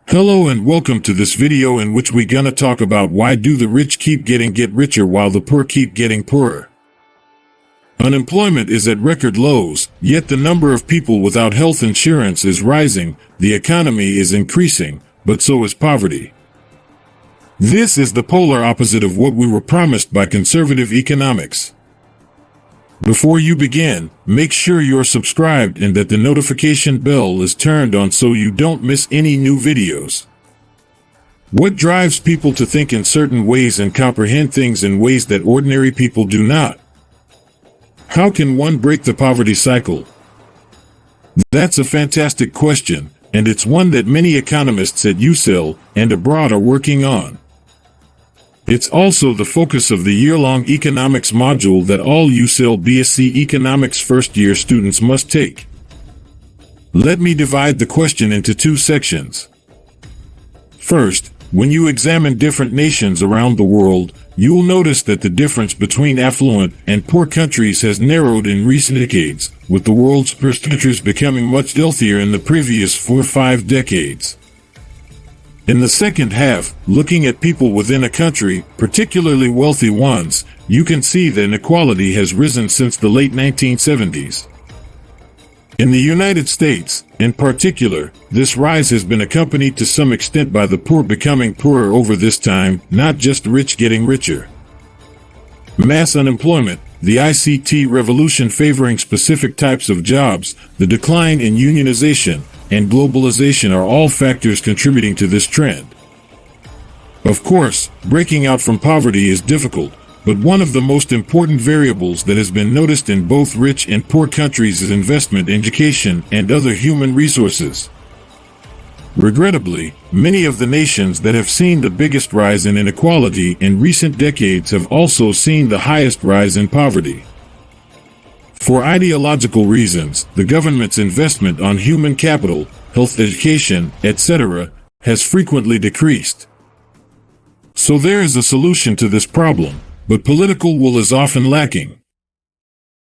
Hello and welcome to this video in which we gonna talk about why do the rich get richer while the poor keep getting poorer. Unemployment is at record lows, yet the number of people without health insurance is rising, the economy is increasing, but so is poverty. This is the polar opposite of what we were promised by conservative economics. Before you begin, make sure you're subscribed and that the notification bell is turned on so you don't miss any new videos. What drives people to think in certain ways and comprehend things in ways that ordinary people do not? How can one break the poverty cycle? That's a fantastic question, and it's one that many economists at UCL and abroad are working on. It's also the focus of the year-long economics module that all UCL BSc Economics first-year students must take. Let me divide the question into two sections. First, when you examine different nations around the world, you'll notice that the difference between affluent and poor countries has narrowed in recent decades, with the world's poorest countries becoming much wealthier in the previous 4 or 5 decades. In the second half, looking at people within a country, particularly wealthy ones, you can see that inequality has risen since the late 1970s. In the United States, in particular, this rise has been accompanied to some extent by the poor becoming poorer over this time, not just the rich getting richer. Mass unemployment, the ICT revolution favoring specific types of jobs, the decline in unionization, and globalization are all factors contributing to this trend. Of course, breaking out from poverty is difficult, but one of the most important variables that has been noticed in both rich and poor countries is investment in education and other human resources. Regrettably, many of the nations that have seen the biggest rise in inequality in recent decades have also seen the highest rise in poverty. For ideological reasons, the government's investment on human capital, health, education, etc., has frequently decreased. So there is a solution to this problem, but political will is often lacking.